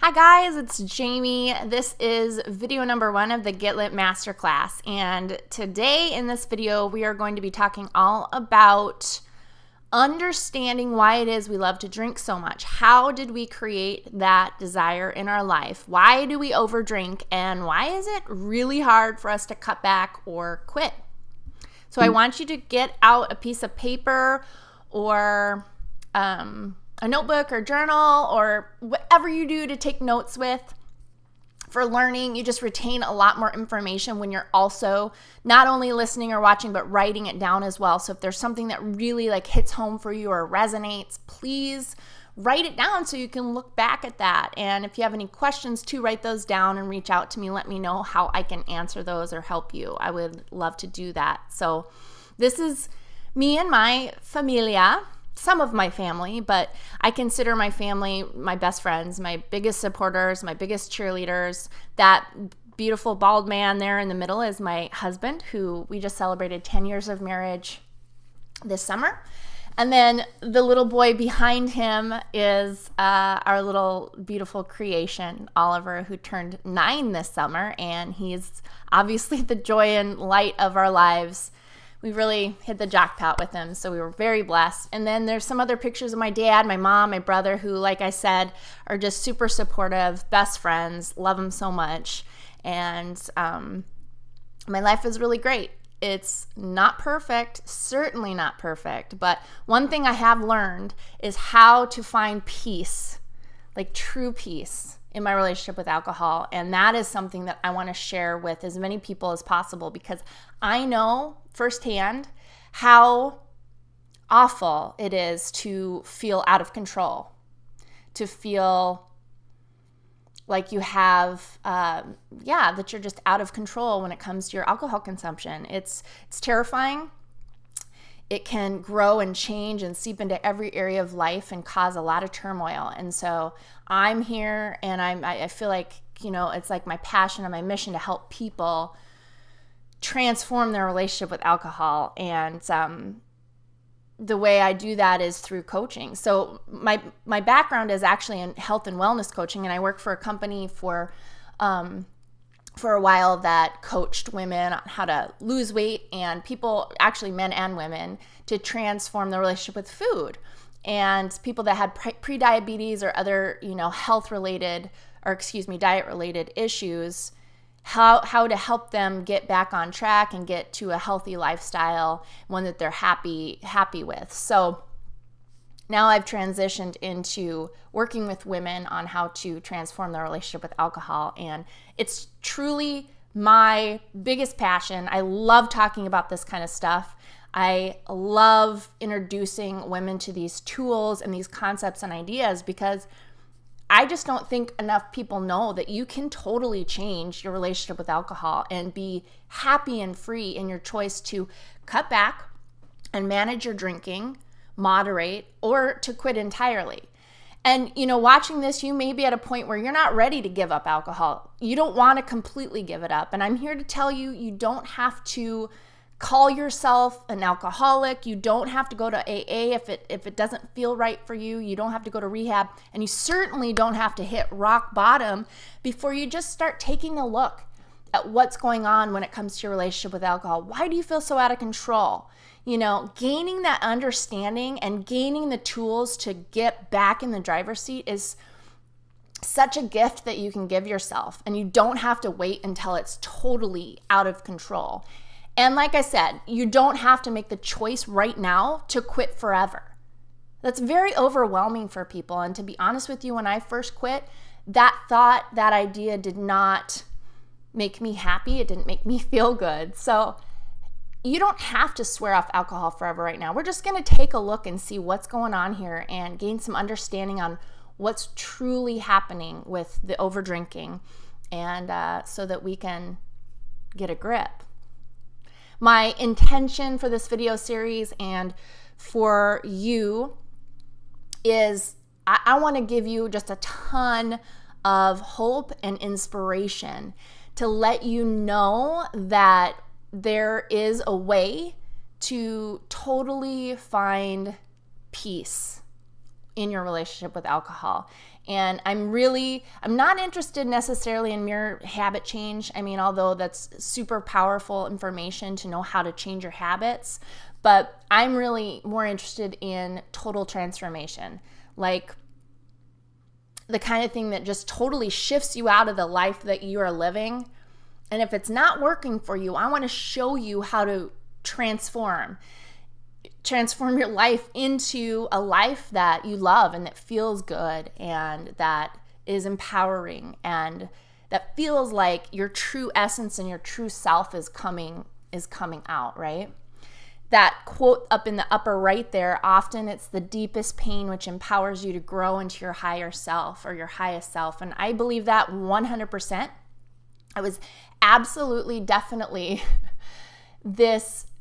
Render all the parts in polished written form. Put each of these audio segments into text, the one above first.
Hi guys, it's Jamie. This is video number 1 of the Get Lit Masterclass, and today in this video we are going to be talking all about understanding why it is we love to drink so much. How did we create that desire in our life? Why do we overdrink, and why is it really hard for us to cut back or quit? So I want you to get out a piece of paper or a notebook or journal or whatever you do to take notes with. For learning, you just retain a lot more information when you're also not only listening or watching, but writing it down as well. So if there's something that really hits home for you or resonates, please write it down so you can look back at that. And if you have any questions too, write those down and reach out to me. Let me know how I can answer those or help you. I would love to do that. So this is me and my familia. Some of my family, but I consider my family my best friends, my biggest supporters, my biggest cheerleaders. That beautiful bald man there in the middle is my husband, who we just celebrated 10 years of marriage this summer. And then the little boy behind him is our little beautiful creation, Oliver, who turned 9 this summer, and he's obviously the joy and light of our lives. We really hit the jackpot with him, so we were very blessed. And then there's some other pictures of my dad, my mom, my brother, who, like I said, are just super supportive, best friends, love them so much. And my life is really great. It's not perfect, certainly not perfect, but one thing I have learned is how to find peace, like true peace, in my relationship with alcohol. And that is something that I want to share with as many people as possible, because I know firsthand how awful it is to feel out of control, to feel like you have, that you're just out of control when it comes to your alcohol consumption. It's terrifying. It can grow and change and seep into every area of life and cause a lot of turmoil. And so I'm here, and I feel like, it's like my passion and my mission to help people transform their relationship with alcohol. And the way I do that is through coaching. So my background is actually in health and wellness coaching, and I worked for a company for a while that coached women on how to lose weight, and people, actually men and women, to transform their relationship with food. And people that had pre-diabetes or other, diet-related issues, how to help them get back on track and get to a healthy lifestyle, one that they're happy with. So now I've transitioned into working with women on how to transform their relationship with alcohol, and it's truly my biggest passion. I love talking about this kind of stuff. I love introducing women to these tools and these concepts and ideas, because I just don't think enough people know that you can totally change your relationship with alcohol and be happy and free in your choice to cut back and manage your drinking, moderate, or to quit entirely. And, watching this, you may be at a point where you're not ready to give up alcohol. You don't want to completely give it up. And I'm here to tell you, you don't have to call yourself an alcoholic. You don't have to go to AA if it doesn't feel right for you. You don't have to go to rehab, and you certainly don't have to hit rock bottom before you just start taking a look at what's going on when it comes to your relationship with alcohol. Why do you feel so out of control? Gaining that understanding and gaining the tools to get back in the driver's seat is such a gift that you can give yourself, and you don't have to wait until it's totally out of control. And like I said, you don't have to make the choice right now to quit forever. That's very overwhelming for people. And to be honest with you, when I first quit, that thought, that idea did not make me happy. It didn't make me feel good. So you don't have to swear off alcohol forever right now. We're just going to take a look and see what's going on here and gain some understanding on what's truly happening with the overdrinking, and so that we can get a grip. My intention for this video series and for you is I want to give you just a ton of hope and inspiration to let you know that there is a way to totally find peace in your relationship with alcohol. And I'm not interested necessarily in mere habit change. I mean, although that's super powerful information to know how to change your habits, but I'm really more interested in total transformation, like the kind of thing that just totally shifts you out of the life that you are living. And if it's not working for you, I want to show you how to transform your life into a life that you love and that feels good and that is empowering and that feels like your true essence and your true self is coming out, right? That quote up in the upper right there, often it's the deepest pain which empowers you to grow into your higher self or your highest self. And I believe that 100%. I was absolutely, definitely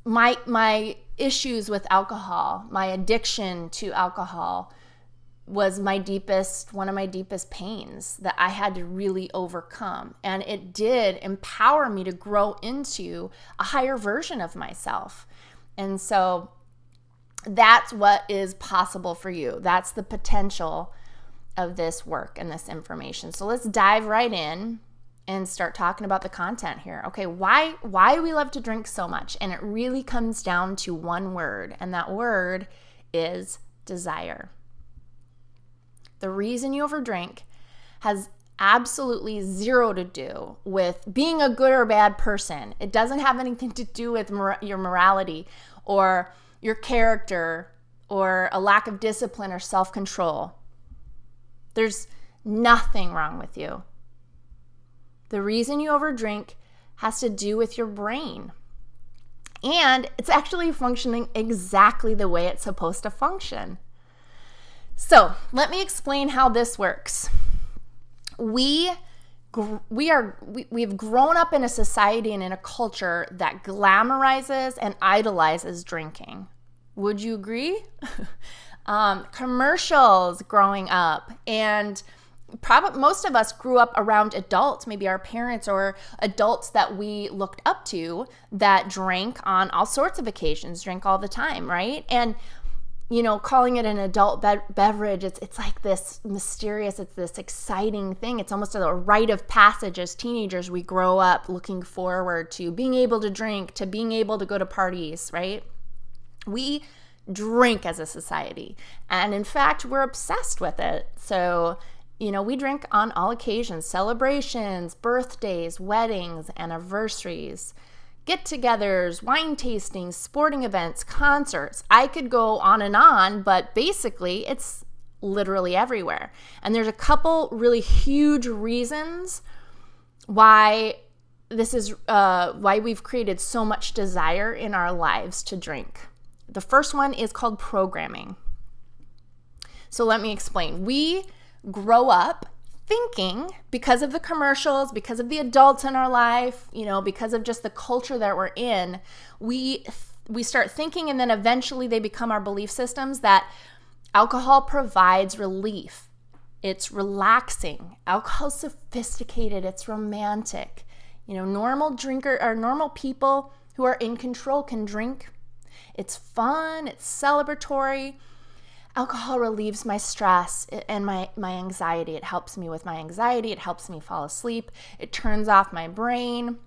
my issues with alcohol, my addiction to alcohol was one of my deepest pains that I had to really overcome. And it did empower me to grow into a higher version of myself. And so that's what is possible for you. That's the potential of this work and this information. So let's dive right in and start talking about the content here. Okay, why do we love to drink so much? And it really comes down to one word, and that word is desire. The reason you overdrink has absolutely zero to do with being a good or bad person. It doesn't have anything to do with your morality or your character or a lack of discipline or self-control. There's nothing wrong with you. The reason you overdrink has to do with your brain. And it's actually functioning exactly the way it's supposed to function. So let me explain how this works. We've grown up in a society and in a culture that glamorizes and idolizes drinking. Would you agree? Commercials growing up, and probably most of us grew up around adults, maybe our parents or adults that we looked up to that drank on all sorts of occasions, drank all the time, right? And calling it an adult beverage, it's like this mysterious, it's this exciting thing. It's almost a rite of passage as teenagers. We grow up looking forward to being able to drink, to being able to go to parties, right? We drink as a society. And in fact, we're obsessed with it. So, we drink on all occasions, celebrations, birthdays, weddings, anniversaries, get-togethers, wine tastings, sporting events, concerts. I could go on, but basically it's literally everywhere. And there's a couple really huge reasons why this is why we've created so much desire in our lives to drink. The first one is called programming. So let me explain. We grow up thinking, because of the commercials, because of the adults in our life, because of just the culture that we're in, we start thinking, and then eventually they become our belief systems, that alcohol provides relief. It's relaxing. Alcohol's sophisticated. It's romantic. Normal people who are in control can drink. It's fun. It's celebratory. Alcohol relieves my stress and my anxiety. It helps me with my anxiety. It helps me fall asleep. It turns off my brain.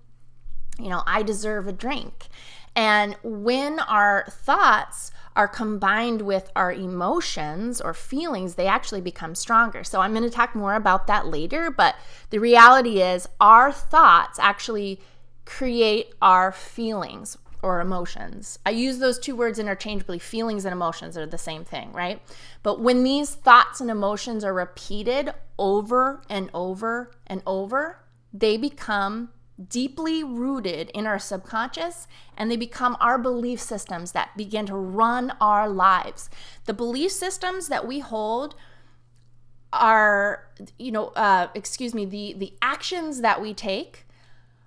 I deserve a drink. And when our thoughts are combined with our emotions or feelings, they actually become stronger. So I'm going to talk more about that later, but the reality is our thoughts actually create our feelings or emotions. I use those two words interchangeably. Feelings and emotions are the same thing, right? But when these thoughts and emotions are repeated over and over and over, they become deeply rooted in our subconscious, and they become our belief systems that begin to run our lives. The belief systems that we hold are, the actions that we take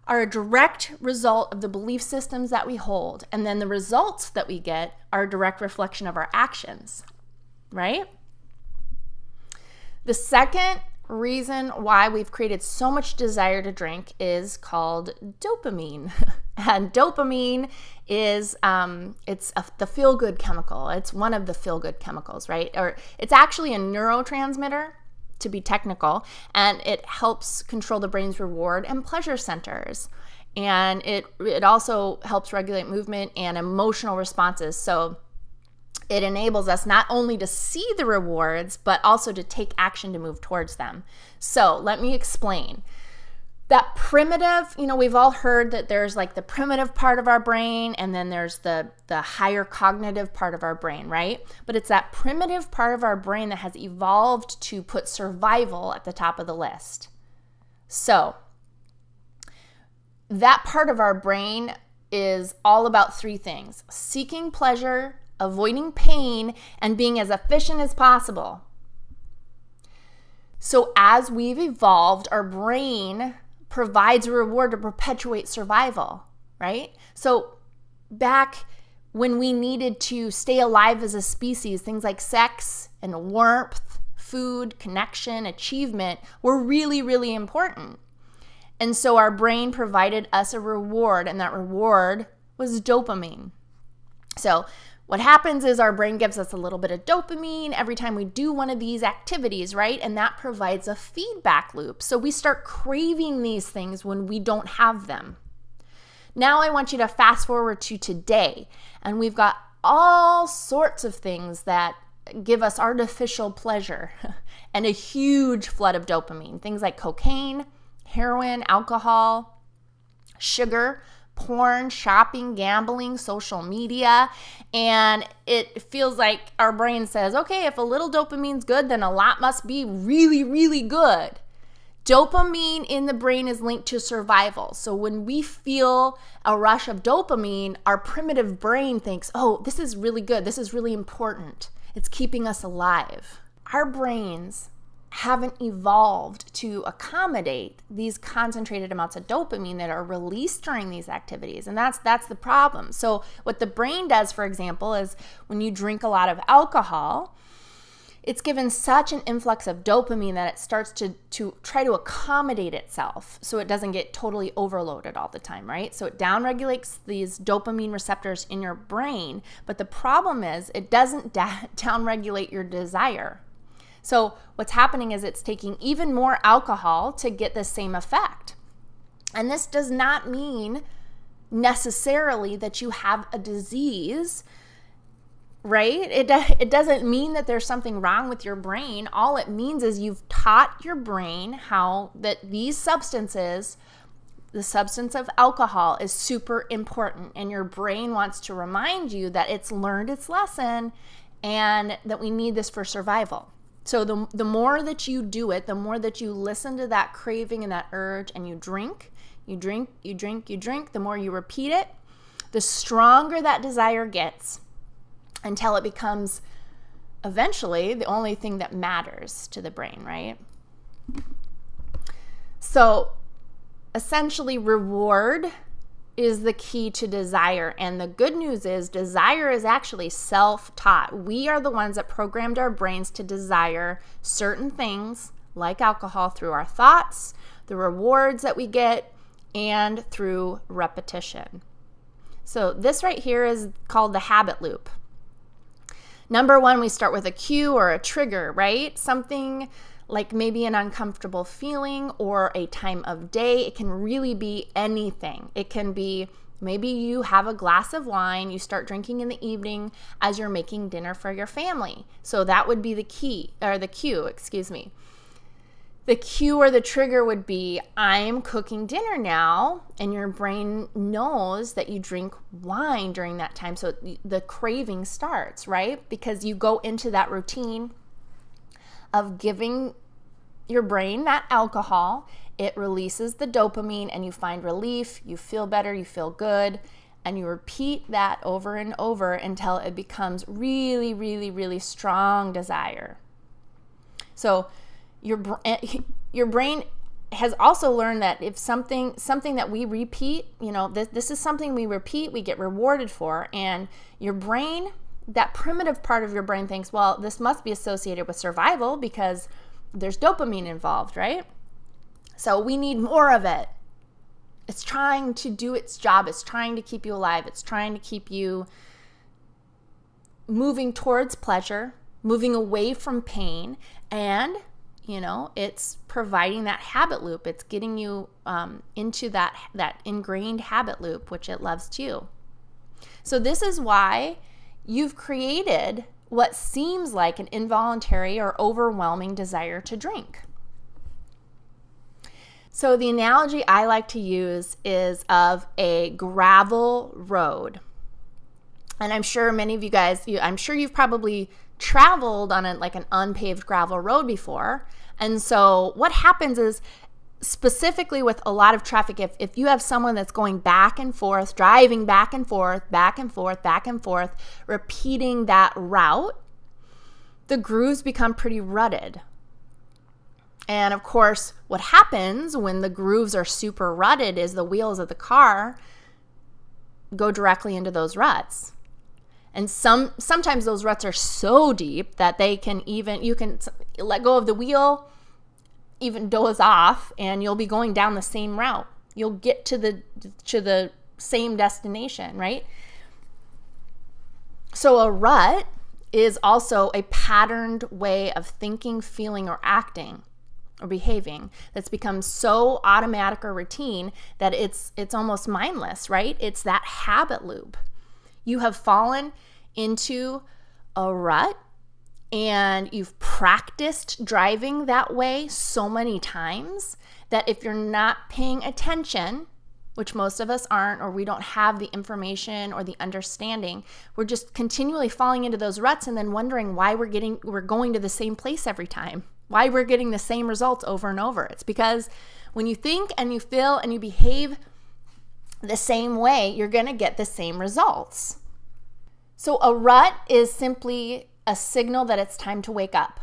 are a direct result of the belief systems that we hold. And then the results that we get are a direct reflection of our actions, right? The second reason why we've created so much desire to drink is called dopamine. And dopamine is the feel-good chemical. It's one of the feel-good chemicals, right? Or it's actually a neurotransmitter, to be technical, and it helps control the brain's reward and pleasure centers. And it also helps regulate movement and emotional responses. So it enables us not only to see the rewards, but also to take action to move towards them. So let me explain. That primitive, we've all heard that there's like the primitive part of our brain, and then there's the higher cognitive part of our brain, right? But it's that primitive part of our brain that has evolved to put survival at the top of the list. So that part of our brain is all about three things: seeking pleasure, avoiding pain, and being as efficient as possible. So as we've evolved, our brain provides a reward to perpetuate survival, right? So back when we needed to stay alive as a species, things like sex and warmth, food, connection, achievement were really, really important. And so our brain provided us a reward, and that reward was dopamine. So what happens is our brain gives us a little bit of dopamine every time we do one of these activities, right? And that provides a feedback loop. So we start craving these things when we don't have them. Now I want you to fast forward to today, and we've got all sorts of things that give us artificial pleasure and a huge flood of dopamine. Things like cocaine, heroin, alcohol, sugar, porn, shopping, gambling, social media, and it feels like our brain says, okay, if a little dopamine's good, then a lot must be really, really good. Dopamine in the brain is linked to survival. So when we feel a rush of dopamine, our primitive brain thinks, oh, this is really good. This is really important. It's keeping us alive. Our brains haven't evolved to accommodate these concentrated amounts of dopamine that are released during these activities. And that's the problem. So what the brain does, for example, is when you drink a lot of alcohol, it's given such an influx of dopamine that it starts to try to accommodate itself so it doesn't get totally overloaded all the time, right? So it downregulates these dopamine receptors in your brain, but the problem is it doesn't downregulate your desire. So what's happening is it's taking even more alcohol to get the same effect. And this does not mean necessarily that you have a disease, right? It doesn't mean that there's something wrong with your brain. All it means is you've taught your brain how that these substances, the substance of alcohol, is super important. And your brain wants to remind you that it's learned its lesson and that we need this for survival. So the more that you do it, the more that you listen to that craving and that urge, and you drink, the more you repeat it, the stronger that desire gets until it becomes eventually the only thing that matters to the brain, right? So essentially, reward is the key to desire. And the good news is desire is actually self-taught. We are the ones that programmed our brains to desire certain things like alcohol through our thoughts, the rewards that we get, and through repetition. So this right here is called the habit loop. Number one, we start with a cue or a trigger, right? Something like maybe an uncomfortable feeling or a time of day. It can really be anything. It can be maybe you have a glass of wine, you start drinking in the evening as you're making dinner for your family. So that would be the cue. The cue or the trigger would be, I'm cooking dinner now, and your brain knows that you drink wine during that time. So the craving starts, right? Because you go into that routine of giving your brain that alcohol. It releases the dopamine and you find relief, you feel better, you feel good, and you repeat that over and over until it becomes really, really, really strong desire. So your brain has also learned that if something that we repeat, this is something we repeat, we get rewarded for, and your brain, that primitive part of your brain thinks, well, this must be associated with survival because there's dopamine involved, right? So we need more of it. It's trying to do its job. It's trying to keep you alive. It's trying to keep you moving towards pleasure, moving away from pain, and it's providing that habit loop. It's getting you into that ingrained habit loop, which it loves too. So this is why you've created what seems like an involuntary or overwhelming desire to drink. So the analogy I like to use is of a gravel road. And I'm sure many of you guys, I'm sure you've probably traveled on an unpaved gravel road before. And so what happens is, specifically with a lot of traffic, if you have someone that's going back and forth, driving back and forth, back and forth, back and forth, repeating that route, the grooves become pretty rutted. And of course, what happens when the grooves are super rutted is the wheels of the car go directly into those ruts. And sometimes those ruts are so deep that you can let go of the wheel, even doze off, and you'll be going down the same route. You'll get to the same destination, right? So a rut is also a patterned way of thinking, feeling, or acting or behaving that's become so automatic or routine that it's almost mindless, right? It's that habit loop. You have fallen into a rut and you've practiced driving that way so many times that if you're not paying attention, which most of us aren't, or we don't have the information or the understanding, we're just continually falling into those ruts and then wondering why we're going to the same place every time, why we're getting the same results over and over. It's because when you think and you feel and you behave the same way, you're going to get the same results. So a rut is simply a signal that it's time to wake up,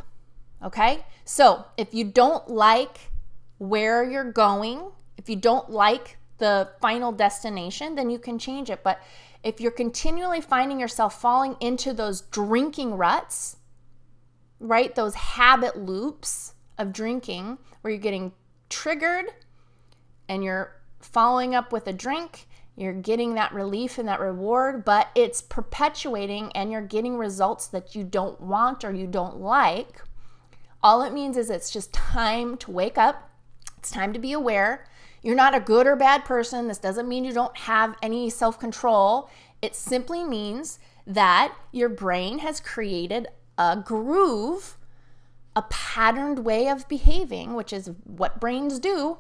okay? So if you don't like where you're going, if you don't like the final destination, then you can change it. But if you're continually finding yourself falling into those drinking ruts, right, those habit loops of drinking where you're getting triggered and you're following up with a drink, you're getting that relief and that reward, but it's perpetuating and you're getting results that you don't want or you don't like, all it means is it's just time to wake up. It's time to be aware. You're not a good or bad person. This doesn't mean you don't have any self-control. It simply means that your brain has created a groove, a patterned way of behaving, which is what brains do.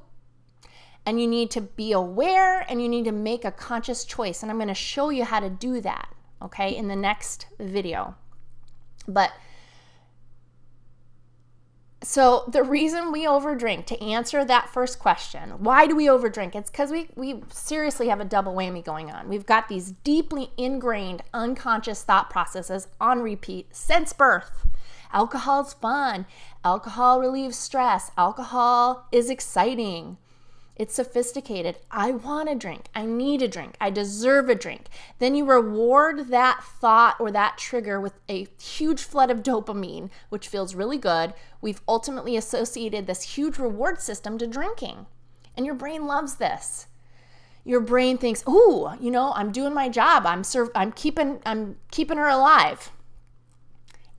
And you need to be aware and you need to make a conscious choice. And I'm going to show you how to do that, okay, in the next video. But so the reason we overdrink, to answer that first question, why do we overdrink? It's because we seriously have a double whammy going on. We've got these deeply ingrained unconscious thought processes on repeat since birth. Alcohol's fun. Alcohol relieves stress. Alcohol is exciting. It's sophisticated. I want a drink. I need a drink. I deserve a drink. Then you reward that thought or that trigger with a huge flood of dopamine, which feels really good. We've ultimately associated this huge reward system to drinking. And your brain loves this. Your brain thinks, "Ooh, I'm doing my job. I'm keeping her alive."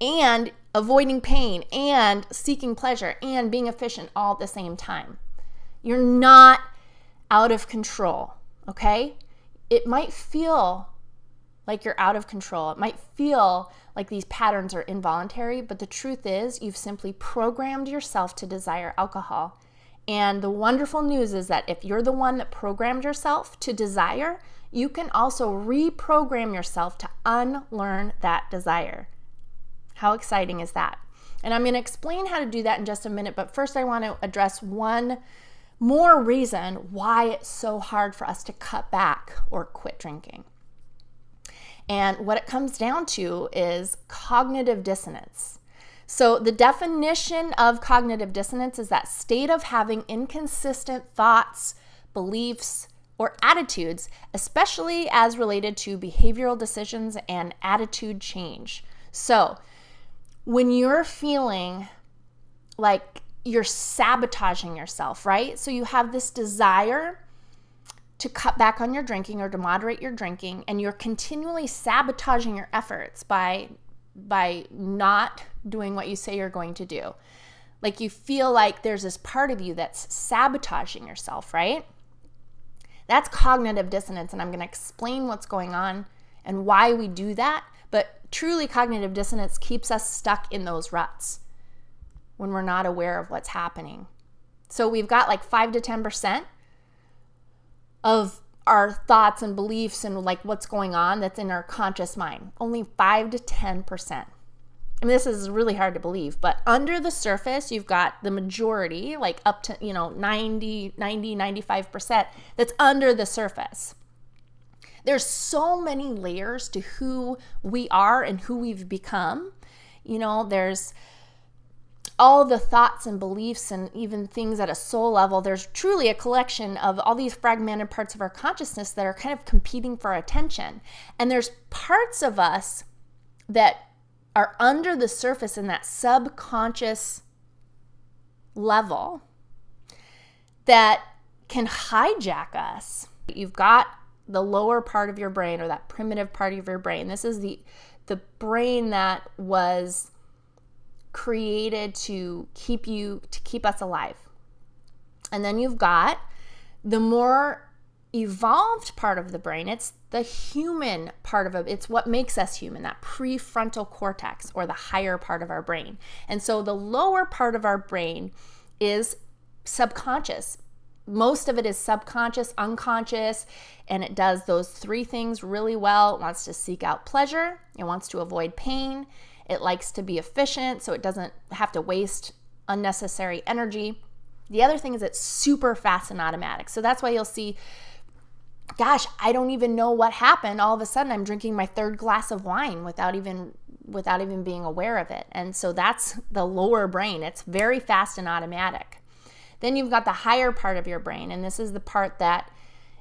And avoiding pain and seeking pleasure and being efficient all at the same time. You're not out of control, okay? It might feel like you're out of control. It might feel like these patterns are involuntary, but the truth is you've simply programmed yourself to desire alcohol. And the wonderful news is that if you're the one that programmed yourself to desire, you can also reprogram yourself to unlearn that desire. How exciting is that? And I'm going to explain how to do that in just a minute, but first I want to address one more reason why it's so hard for us to cut back or quit drinking. And what it comes down to is cognitive dissonance. So the definition of cognitive dissonance is that state of having inconsistent thoughts, beliefs, or attitudes, especially as related to behavioral decisions and attitude change. So when you're feeling like you're sabotaging yourself, right? So you have this desire to cut back on your drinking or to moderate your drinking, and you're continually sabotaging your efforts by not doing what you say you're going to do. Like you feel like there's this part of you that's sabotaging yourself, right? That's cognitive dissonance, and I'm going to explain what's going on and why we do that. But truly, cognitive dissonance keeps us stuck in those ruts when we're not aware of what's happening. So we've got like 5 to 10% of our thoughts and beliefs and like what's going on that's in our conscious mind. Only 5 to 10%. I mean, this is really hard to believe, but under the surface, you've got the majority, like up to, 95% that's under the surface. There's so many layers to who we are and who we've become. There's all the thoughts and beliefs and even things at a soul level. There's truly a collection of all these fragmented parts of our consciousness that are kind of competing for attention. And there's parts of us that are under the surface in that subconscious level that can hijack us. You've got the lower part of your brain, or that primitive part of your brain. This is the brain that was created to keep us alive. And then you've got the more evolved part of the brain. It's the human part of it. It's what makes us human, that prefrontal cortex, or the higher part of our brain. And so the lower part of our brain is subconscious. Most of it is subconscious, unconscious, and it does those 3 things really well. It wants to seek out pleasure. It wants to avoid pain. It likes to be efficient, so it doesn't have to waste unnecessary energy. The other thing is it's super fast and automatic. So that's why you'll see, gosh, I don't even know what happened. All of a sudden, I'm drinking my 3rd glass of wine without even being aware of it. And so that's the lower brain. It's very fast and automatic. Then you've got the higher part of your brain, and this is the part that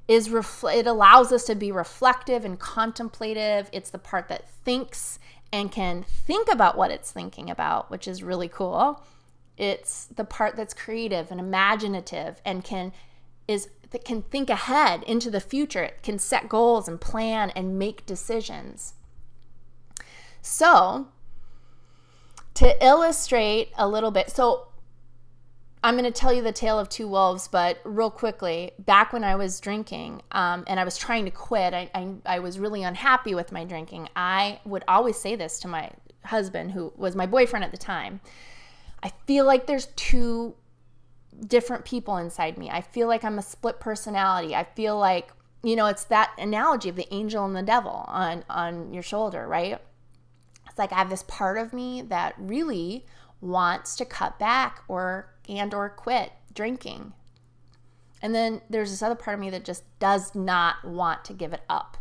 is it allows us to be reflective and contemplative. It's the part that thinks and can think about what it's thinking about, which is really cool. It's the part that's creative and imaginative and that can think ahead into the future. It can set goals and plan and make decisions. So, to illustrate a little bit, I'm going to tell you the tale of 2 wolves, but real quickly, back when I was drinking and I was trying to quit, I was really unhappy with my drinking. I would always say this to my husband, who was my boyfriend at the time. I feel like there's 2 different people inside me. I feel like I'm a split personality. I feel like, it's that analogy of the angel and the devil on your shoulder, right? It's like I have this part of me that really wants to cut back or quit drinking. And then there's this other part of me that just does not want to give it up.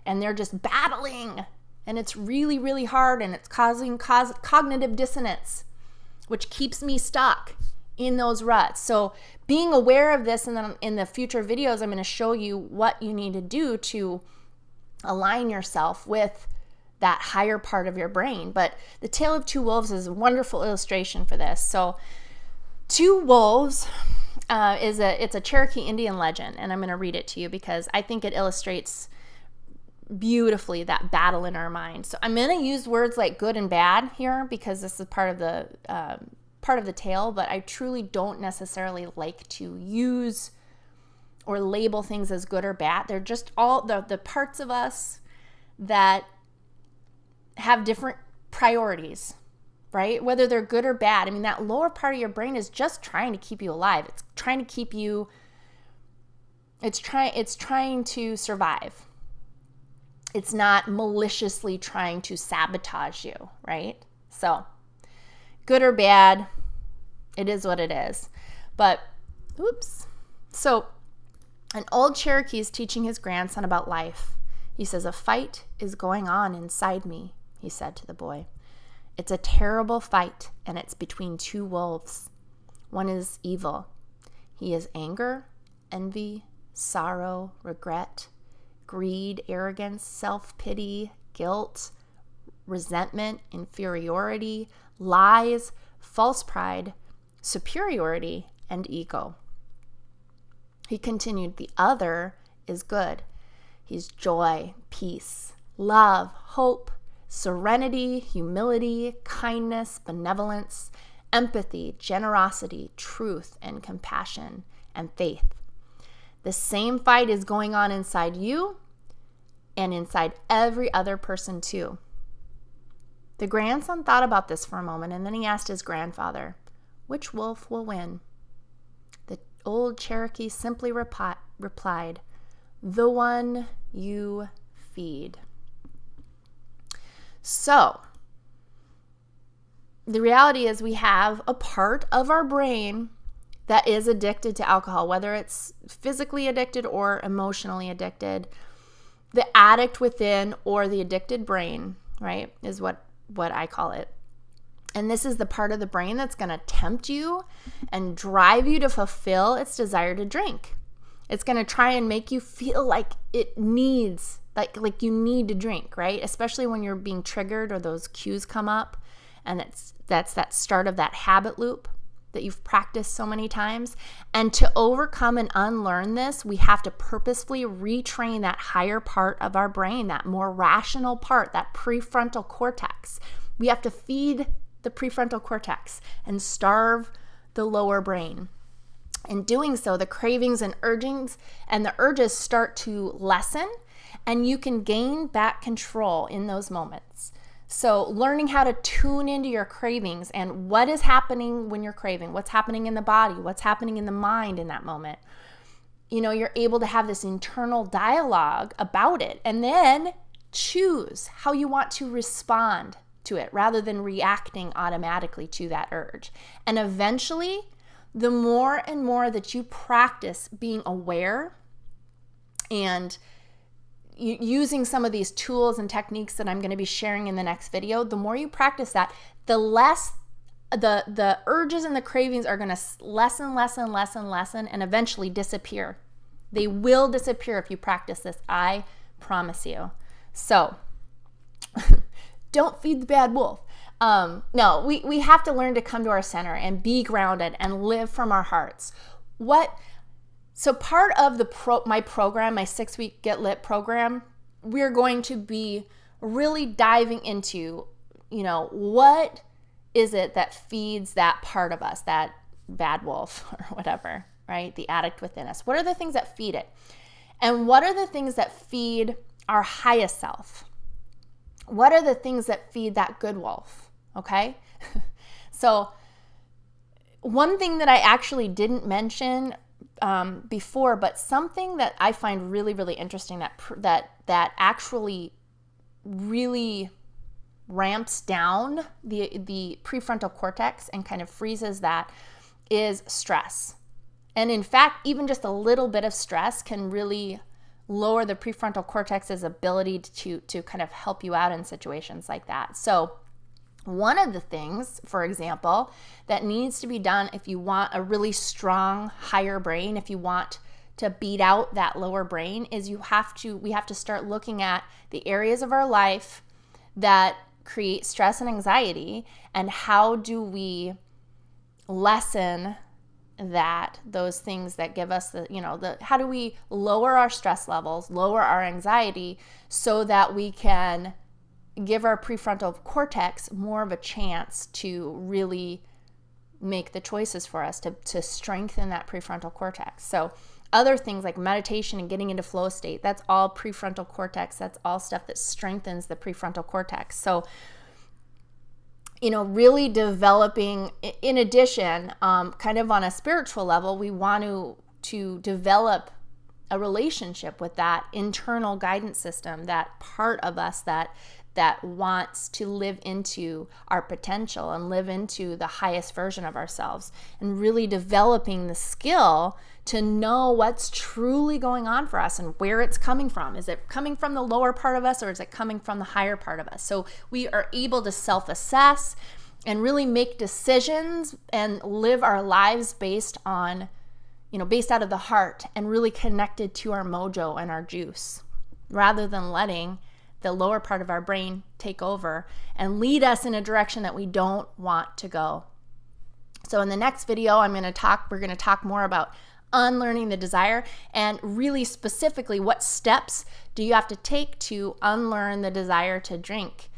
And they're just battling. And it's really, really hard. And it's causing cognitive dissonance, which keeps me stuck in those ruts. So being aware of this, and then in the future videos, I'm going to show you what you need to do to align yourself with that higher part of your brain. But the Tale of 2 Wolves is a wonderful illustration for this. So 2 wolves it's a Cherokee Indian legend, and I'm going to read it to you because I think it illustrates beautifully that battle in our mind. So I'm going to use words like good and bad here because this is part of the tale, but I truly don't necessarily like to use or label things as good or bad. They're just all the parts of us that have different priorities, right? Whether they're good or bad. I mean, that lower part of your brain is just trying to keep you alive. It's trying to keep you, it's trying to survive. It's not maliciously trying to sabotage you, right? So, good or bad, it is what it is. But, oops. So, an old Cherokee is teaching his grandson about life. He says, "A fight is going on inside me," he said to the boy. "It's a terrible fight, and it's between 2 wolves. One is evil. He is anger, envy, sorrow, regret, greed, arrogance, self-pity, guilt, resentment, inferiority, lies, false pride, superiority, and ego. He continued, the other is good. He's joy, peace, love, hope, serenity, humility, kindness, benevolence, empathy, generosity, truth, and compassion, and faith. The same fight is going on inside you and inside every other person too. The grandson thought about this for a moment, and then he asked his grandfather, which wolf will win? The old Cherokee simply replied, the one you feed. So, the reality is we have a part of our brain that is addicted to alcohol, whether it's physically addicted or emotionally addicted. The addict within, or the addicted brain, right, is what I call it. And this is the part of the brain that's going to tempt you and drive you to fulfill its desire to drink. It's going to try and make you feel like it needs, like you need to drink, right? Especially when you're being triggered or those cues come up. And that's that start of that habit loop that you've practiced so many times. And to overcome and unlearn this, we have to purposefully retrain that higher part of our brain, that more rational part, that prefrontal cortex. We have to feed the prefrontal cortex and starve the lower brain. In doing so, the cravings and the urges start to lessen, and you can gain back control in those moments. So learning how to tune into your cravings and what is happening when you're craving, what's happening in the body, what's happening in the mind in that moment. You're able to have this internal dialogue about it, and then choose how you want to respond to it rather than reacting automatically to that urge. And eventually, the more and more that you practice being aware and using some of these tools and techniques that I'm going to be sharing in the next video, the more you practice that, the less the urges and the cravings are going to lessen, and eventually disappear. They will disappear if you practice this. I promise you. So don't feed the bad wolf. No, we have to learn to come to our center and be grounded and live from our hearts. So part of my program, my 6-week Get Lit program, we're going to be really diving into, what is it that feeds that part of us, that bad wolf or whatever, right? The addict within us. What are the things that feed it? And what are the things that feed our highest self? What are the things that feed that good wolf? Okay? So one thing that I actually didn't mention before, but something that I find really, really interesting that actually really ramps down the prefrontal cortex and kind of freezes that is stress. And in fact, even just a little bit of stress can really lower the prefrontal cortex's ability to kind of help you out in situations like that. So one of the things, for example, that needs to be done if you want a really strong higher brain, if you want to beat out that lower brain, is we have to start looking at the areas of our life that create stress and anxiety, and how do we lessen those things that give us how do we lower our stress levels, lower our anxiety, so that we can give our prefrontal cortex more of a chance to really make the choices for us, to strengthen that prefrontal cortex. So other things like meditation and getting into flow state, that's all prefrontal cortex. That's all stuff that strengthens the prefrontal cortex. So, really developing, in addition, kind of on a spiritual level, we want to develop a relationship with that internal guidance system, that part of us that wants to live into our potential and live into the highest version of ourselves, and really developing the skill to know what's truly going on for us and where it's coming from. Is it coming from the lower part of us, or is it coming from the higher part of us? So we are able to self-assess and really make decisions and live our lives based out of the heart and really connected to our mojo and our juice, rather than letting the lower part of our brain take over and lead us in a direction that we don't want to go. So in the next video, we're going to talk more about unlearning the desire, and really specifically, what steps do you have to take to unlearn the desire to drink.